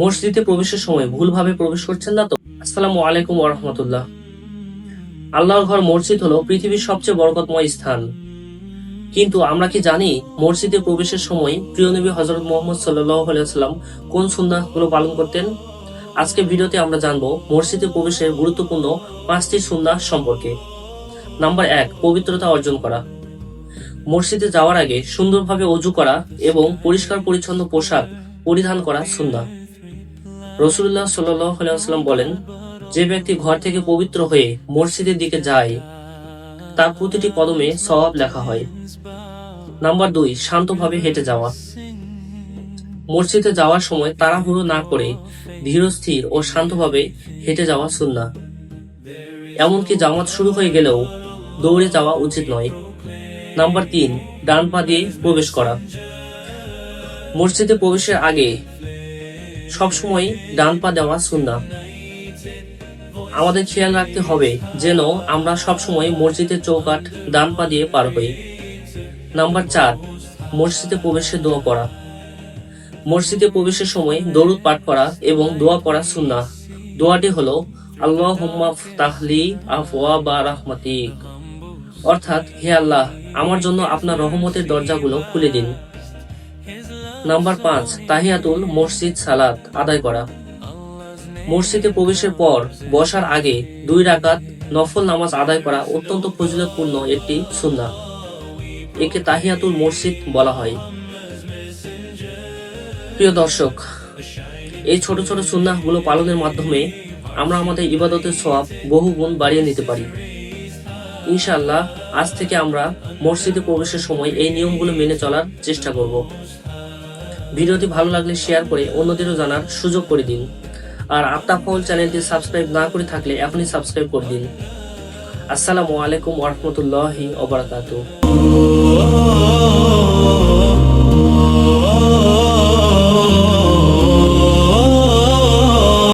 মসজিদে প্রবেশের সময় ভুলভাবে প্রবেশ করছেন না তো? আসসালামু আলাইকুম ওয়া রাহমাতুল্লাহ। আল্লাহর ঘর মসজিদ হলো পৃথিবীর সবচেয়ে বরকতময় স্থান। কিন্তু আমরা কি জানি মসজিদে প্রবেশের সময় প্রিয় নবী হযরত মুহাম্মদ সাল্লাল্লাহু আলাইহি ওয়াসাল্লাম কোন সুন্নাহগুলো পালন করতেন? আজকে ভিডিওতে আমরা জানবো মসজিদে প্রবেশের গুরুত্বপূর্ণ 5টি সুন্নাহ সম্পর্কে। নাম্বার 1, পবিত্রতা অর্জন করা। মসজিদে যাওয়ার আগে সুন্দরভাবে ওযু করা এবং পরিষ্কার পরিচ্ছন্ন পোশাক পরিধান করা সুন্নাহ। রাসূলুল্লাহ সাল্লাল্লাহু আলাইহি ওয়াসাল্লাম বলেন, যে ব্যক্তি ঘর থেকে পবিত্র হয়ে মসজিদের দিকে যায় তার প্রতিটি কদমে সওয়াব লেখা হয়। নাম্বার 2, শান্তভাবে হেঁটে যাওয়া। মসজিদে যাওয়ার সময় তাড়াহুড়ো না করে ধীরস্থির ও শান্তভাবে হেঁটে যাওয়া সুন্নাহ। এমনকি জামাত শুরু হয়ে গেলেও দৌড়ে যাওয়া উচিত নয়। নাম্বার 3, ডান পা দিয়ে প্রবেশ করা। মসজিদে প্রবেশের আগে সবসময় ডান পা দেওয়া সুন্নাহ। আমাদের খেয়াল রাখতে হবে যেন আমরা সবসময় মসজিদের চৌকাঠ ডান পা দিয়ে পার হই। নাম্বার 4, মসজিদে প্রবেশে দোয়া পড়া। মসজিদে প্রবেশের সময় দরুদ পাঠ করা এবং দোয়া পড়া সুন্নাহ। দোয়াটি হলো আল্লাহুম্মা ফতাহ লি আবওয়াবা রাহমাতিক, অর্থাৎ হে আল্লাহ, আমার জন্য আপনার রহমতের দরজাগুলো খুলে দিন। নাম্বার 5, তাহিয়াতুল মসজিদ সালাত আদায় করা। মসজিদে প্রবেশের পর বসার আগে 2 রাকাত নফল নামাজ আদায় করা অত্যন্ত ফজিলতপূর্ণ একটি সুন্নাহ। একে তাহিয়াতুল মসজিদ বলা হয়। প্রিয় দর্শক, এই ছোট ছোট সুন্নাহগুলো পালনের মাধ্যমে আমরা আমাদের ইবাদতের সওয়াব বহুগুণ বাড়িয়ে নিতে পারি। ইনশাআল্লাহ আজ থেকে আমরা মসজিদে প্রবেশের সময় এই নিয়মগুলো মেনে চলার চেষ্টা করব। ভিডিওটি ভালো লাগলে শেয়ার করে অন্যদেরও জানার সুযোগ করে দিন। আর আত্তাফাউল চ্যানেলটি সাবস্ক্রাইব না করে থাকলে এখনই সাবস্ক্রাইব করে দিন। আসসালামু আলাইকুম ওয়া রাহমাতুল্লাহি ওয়া বারাকাতুহু।